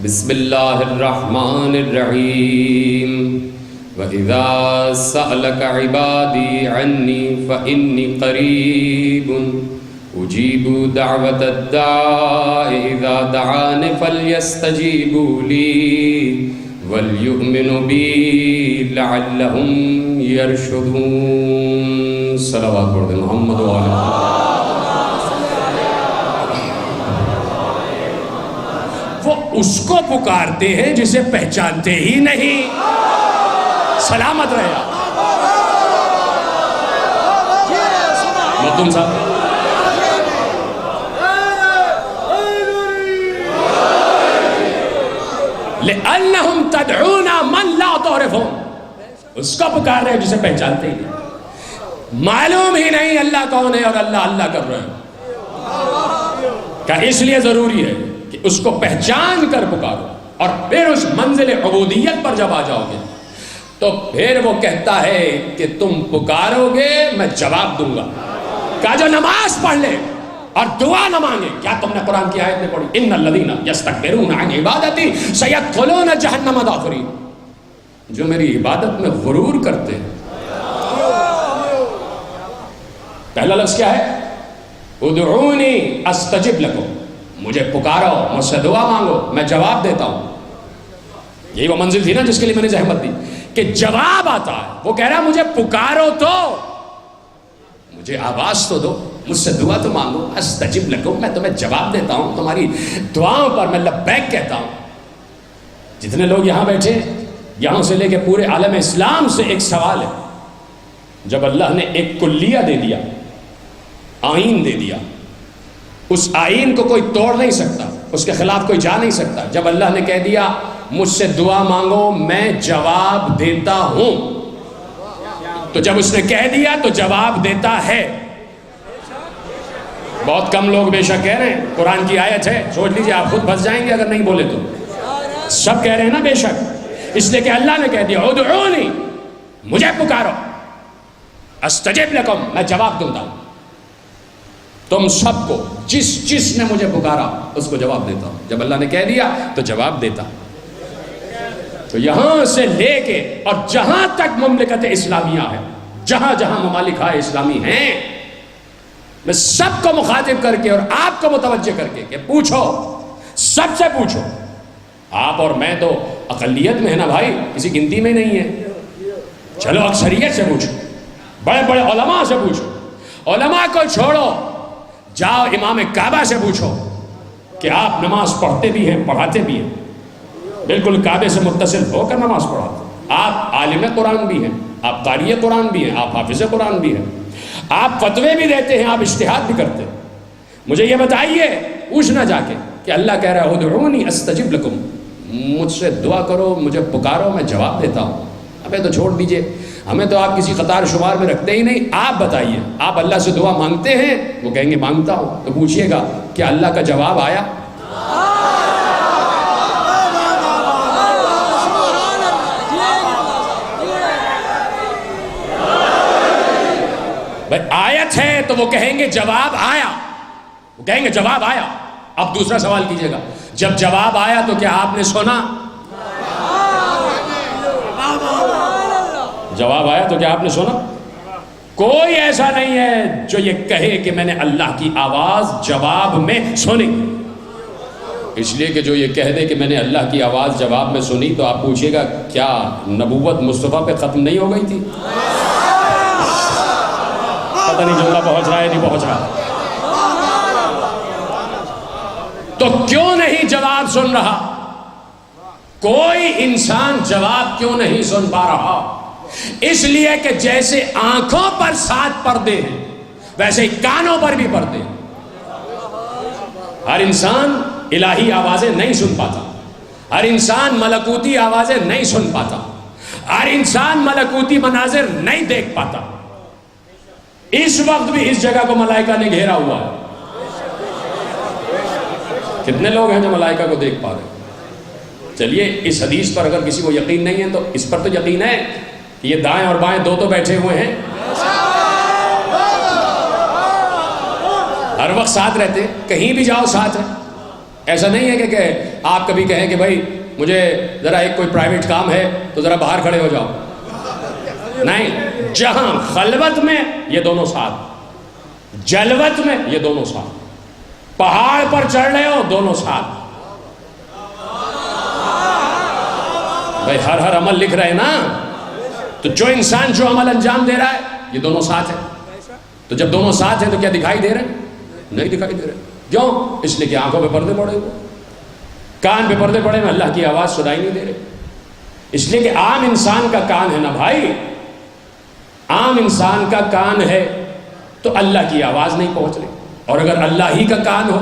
بسم اللہ الرحمن الرحیم وَإِذَا سَأَلَكَ عِبَادِي عَنِّي فَإِنِّي قَرِيبٌ أُجِيبُ دَعْوَةَ الدَّاعِ إِذَا دَعَانِ فَلْيَسْتَجِيبُوا لِي وَلْيُؤْمِنُوا بِي لَعَلَّهُمْ يَرْشُدُونَ۔ صلوات پڑھ دیں محمد و آلہ محمد۔ وہ اس کو پکارتے ہیں جسے پہچانتے ہی نہیں۔ سلامت رہے آپ مخدوم صاحب۔ لِأَنَّهُمْ تَدْعُونَ مَنْ لَا تَعْرِفُونَ، اس کو پکار رہے ہیں جسے پہچانتے ہی نہیں، معلوم ہی نہیں اللہ کون ہے اور اللہ اللہ کر رہے ہیں۔ کہ اس لیے ضروری ہے کہ اس کو پہچان کر پکارو، اور پھر اس منزل عبودیت پر جب آ جاؤ گے تو پھر وہ کہتا ہے کہ تم پکارو گے میں جواب دوں گا۔ کہا جو نماز پڑھ لے اور دعا نہ مانگے، کیا تم نے قرآن کی آیت میں پڑھی ان الذین یستکبرون عن عبادتی سیدخلون جہنم داخرین، جو میری عبادت میں غرور کرتے ہیں۔ پہلا لفظ کیا ہے؟ ادعونی استجب لکم، مجھے پکارو، مجھ سے دعا مانگو، میں جواب دیتا ہوں۔ یہی وہ منزل تھی نا جس کے لیے میں نے زحمت دی کہ جواب آتا ہے۔ وہ کہہ رہا مجھے پکارو تو، مجھے آواز تو دو، مجھ سے دعا تو مانگو، استجب لکم، میں تمہیں جواب دیتا ہوں، تمہاری دعاؤں پر میں لبیک کہتا ہوں۔ جتنے لوگ یہاں بیٹھے، یہاں سے لے کے پورے عالم اسلام سے ایک سوال ہے۔ جب اللہ نے ایک کلیہ دے دیا، آئین دے دیا، اس آئین کو کوئی توڑ نہیں سکتا، اس کے خلاف کوئی جا نہیں سکتا۔ جب اللہ نے کہہ دیا مجھ سے دعا مانگو میں جواب دیتا ہوں، تو جب اس نے کہہ دیا تو جواب دیتا ہے۔ بہت کم لوگ بے شک کہہ رہے ہیں قرآن کی آیت ہے، سوچ لیجئے آپ خود پھنس جائیں گے اگر نہیں بولے تو۔ سب کہہ رہے ہیں نا بے شک، اس لیے کہ اللہ نے کہہ دیا ادعونی، مجھے پکارو، استجب لکم، میں جواب دوں گا۔ تم سب کو جس نے مجھے پکارا اس کو جواب دیتا ہوں۔ جب اللہ نے کہہ دیا تو جواب دیتا۔ تو یہاں سے لے کے اور جہاں تک مملکت اسلامیہ ہے، جہاں جہاں ممالک اسلامی ہیں، میں سب کو مخاطب کر کے اور آپ کو متوجہ کر کے کہ پوچھو، سب سے پوچھو۔ آپ اور میں تو اقلیت میں ہے نا بھائی، کسی گنتی میں نہیں ہے، چلو اکثریت سے پوچھو، بڑے بڑے علماء سے پوچھو۔ علماء کو چھوڑو، جاؤ امام کعبہ سے پوچھو کہ آپ نماز پڑھتے بھی ہیں، پڑھاتے بھی ہیں، بالکل کعبے سے متصل ہو کر نماز پڑھاتے ہیں، آپ عالم قرآن بھی ہیں، آپ قاری قرآن بھی ہیں، آپ حافظ قرآن بھی ہیں، آپ فتوے بھی دیتے ہیں، آپ اجتہاد بھی کرتے ہیں۔ مجھے یہ بتائیے، پوچھنا جا کے کہ اللہ کہہ رہا ہے ادعونی استجب لکم، مجھ سے دعا کرو، مجھے پکارو، میں جواب دیتا ہوں۔ ابے تو چھوڑ دیجئے، ہمیں تو آپ کسی قطار شمار میں رکھتے ہی نہیں۔ آپ بتائیے، آپ اللہ سے دعا مانگتے ہیں؟ وہ کہیں گے مانگتا ہوں۔ تو پوچھئے گا کیا اللہ کا جواب آیا؟ بھائی آیت ہے تو وہ کہیں گے جواب آیا، وہ کہیں گے جواب آیا۔ اب دوسرا سوال کیجئے گا، جب جواب آیا تو کیا آپ نے سنا؟ جواب آیا تو کیا آپ نے سنا؟ کوئی ایسا نہیں ہے جو یہ کہے کہ میں نے اللہ کی آواز جواب میں سنی۔ اس لیے کہ جو یہ کہہ دے کہ میں نے اللہ کی آواز جواب میں سنی، تو آپ پوچھئے گا کیا نبوت مصطفیٰ پہ ختم نہیں ہو گئی تھی؟ پتہ نہیں جملہ پہنچ رہا ہے نہیں پہنچ رہا۔ تو کیوں نہیں جواب سن رہا؟ کوئی انسان جواب کیوں نہیں سن پا رہا؟ اس لیے کہ جیسے آنکھوں پر 7 پردے ہیں، ویسے ہی کانوں پر بھی پردے ہیں۔ ہر انسان الہی آوازیں نہیں سن پاتا، ہر انسان ملکوتی آوازیں نہیں سن پاتا، ہر انسان ملکوتی مناظر نہیں دیکھ پاتا۔ اس وقت بھی اس جگہ کو ملائکہ نے گھیرا ہوا ہے۔ کتنے لوگ ہیں جو ملائکہ کو دیکھ پا رہے ہیں؟ چلیے اس حدیث پر اگر کسی کو یقین نہیں ہے تو اس پر تو یقین ہے کہ یہ دائیں اور بائیں دو تو بیٹھے ہوئے ہیں، ہر وقت ساتھ رہتے، کہیں بھی جاؤ ساتھ ہیں۔ ایسا نہیں ہے کہ آپ کبھی کہیں کہ بھائی مجھے ذرا ایک کوئی پرائیویٹ کام ہے تو ذرا باہر کھڑے ہو جاؤ. نہیں، جہاں خلوت میں یہ دونوں ساتھ، جلوت میں یہ دونوں ساتھ، پہاڑ پر چڑھ رہے ہو دونوں ساتھ. بھائی ہر عمل لکھ رہے ہیں نا، تو جو انسان جو عمل انجام دے رہا ہے یہ دونوں ساتھ ہیں. تو جب دونوں ساتھ ہیں تو کیا دکھائی دے رہے ہیں؟ نہیں دکھائی دے رہے. کیوں؟ اس لیے کہ آنکھوں پہ پردے پڑے ہوئے، کان پہ پردے پڑے ہوئے، اللہ کی آواز سنائی نہیں دے رہے. اس لیے کہ عام انسان کا کان ہے نا بھائی، عام انسان کا کان ہے تو اللہ کی آواز نہیں پہنچ رہی. اور اگر اللہ ہی کا کان ہو